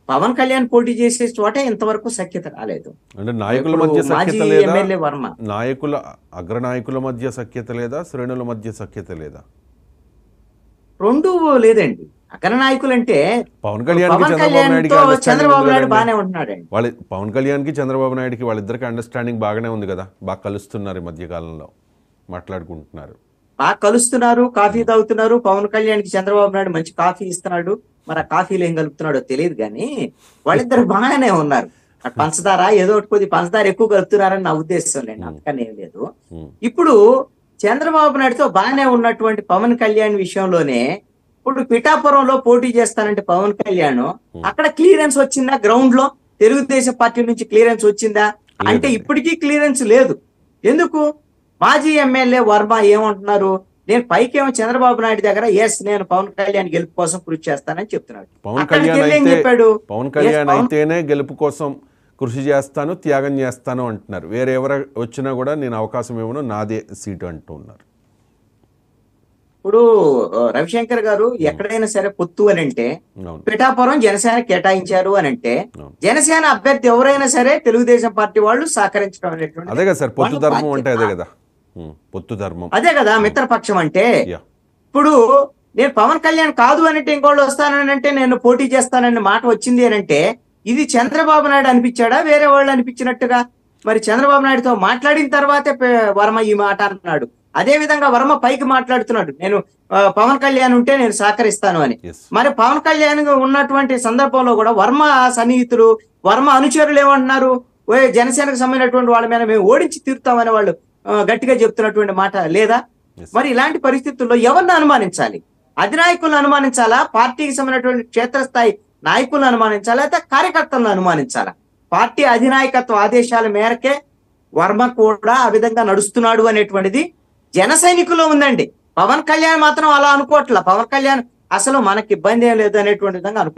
పవన్ కళ్యాణ్ పోటీ చేసే చోట ఇంతవరకు సఖ్యత రాలేదు. అంటే నాయకుల ఇప్పుడు మధ్య మాజీ సఖ్యత లేదా, ఎమ్మెల్యే వర్మ నాయకుల అగ్రనాయకుల మధ్య సఖ్యత లేదా, శ్రేణుల మధ్య సఖ్యత లేదా? రెండు లేదండి. అగ్ర నాయకులు అంటే పవన్ కళ్యాణ్ పవన్ కళ్యాణ్ తో చంద్రబాబు నాయుడు బాగానే ఉంటున్నాడండి. వాళ్ళ పవన్ కళ్యాణ్కి చంద్రబాబు నాయుడుకి వాళ్ళిద్దరికి అండర్స్టాండింగ్ బాగానే ఉంది కదా, బాగా కలుస్తున్నారు ఈ మధ్య కాలంలో, మాట్లాడుకుంటున్నారు. బాగా కలుస్తున్నారు, కాఫీ తాగుతున్నారు. పవన్ కళ్యాణ్ కి చంద్రబాబు నాయుడు మంచి కాఫీ ఇస్తున్నాడు. మరి ఆ కాఫీలో ఏం కలుపుతున్నాడో తెలియదు కానీ వాళ్ళిద్దరు బాగానే ఉన్నారు. పంచదార ఏదో ఒకటి కొద్ది పంచదార ఎక్కువ కలుపుతున్నారని నా ఉద్దేశం లేండి, అంతకని ఏం లేదు. ఇప్పుడు చంద్రబాబు నాయుడుతో బాగానే ఉన్నటువంటి పవన్ కళ్యాణ్ విషయంలోనే ఇప్పుడు పిఠాపురంలో పోటీ చేస్తానంటే పవన్ కళ్యాణ్ అక్కడ క్లియరెన్స్ వచ్చిందా? గ్రౌండ్ లో తెలుగుదేశం పార్టీ నుంచి క్లియరెన్స్ వచ్చిందా అంటే ఇప్పటికీ క్లియరెన్స్ లేదు. ఎందుకు? మాజీ ఎమ్మెల్యే వర్మ ఏమంటున్నారు, నేను పైకేమో చంద్రబాబు నాయుడు దగ్గర నేను పవన్ కళ్యాణ్ గెలుపు కోసం కృషి చేస్తానని చెప్తున్నాడు. పవన్ కళ్యాణ్ అయితేనే గెలుపు కోసం కృషి చేస్తాను, త్యాగం చేస్తాను అంటున్నారు. వేరే ఎవరు వచ్చినా కూడా నేను అవకాశం ఇవ్వను, నాదే సీటు అంటూ ఉన్నారు. ఇప్పుడు రవిశంకర్ గారు ఎక్కడైనా సరే పొత్తు అని అంటే పిఠాపురం జనసేన కేటాయించారు అని అంటే జనసేన అభ్యర్థి ఎవరైనా సరే తెలుగుదేశం పార్టీ వాళ్ళు సహకరించడం అనేటువంటి అదే కదా సార్ పొత్తు ధర్మం అంటే, అదే కదా పొత్తు ధర్మం, అదే కదా మిత్రపక్షం అంటే. ఇప్పుడు నేను పవన్ కళ్యాణ్ కాదు అంటే ఇంకోళ్ళు వస్తానని అంటే నేను పోటీ చేస్తానని మాట వచ్చింది అని అంటే ఇది చంద్రబాబు నాయుడు అనిపించాడా వేరే వాళ్ళు అనిపించినట్టుగా? మరి చంద్రబాబు నాయుడుతో మాట్లాడిన తర్వాతే వర్మ ఈ మాట అంటున్నాడు. అదే విధంగా వర్మ పైకి మాట్లాడుతున్నాడు, నేను పవన్ కళ్యాణ్ ఉంటే నేను సహకరిస్తాను అని. మరి పవన్ కళ్యాణ్ ఉన్నటువంటి సందర్భంలో కూడా వర్మ సన్నిహితులు, వర్మ అనుచరులు ఏమంటున్నారు, జనసేనకు సంబంధించినటువంటి వాళ్ళ మీద మేము ఓడించి తీరుతామని వాళ్ళు గట్టిగా చెప్తున్నటువంటి మాట లేదా? మరి ఇలాంటి పరిస్థితుల్లో ఎవరిని అనుమానించాలి? అధినాయకులను అనుమానించాలా, పార్టీకి సంబంధించినటువంటి క్షేత్రస్థాయి నాయకులను అనుమానించాలా, లేదా కార్యకర్తలను అనుమానించాలా? పార్టీ అధినాయకత్వ ఆదేశాల మేరకే వర్మ కూడా ఆ విధంగా నడుస్తున్నాడు అనేటువంటిది జన సైనికుల్లో ఉందండి. పవన్ కళ్యాణ్ మాత్రం అలా అనుకోవట్లా. పవన్ కళ్యాణ్ అసలు మనకి ఇబ్బంది ఏం లేదు అనేటువంటి విధంగా అనుకో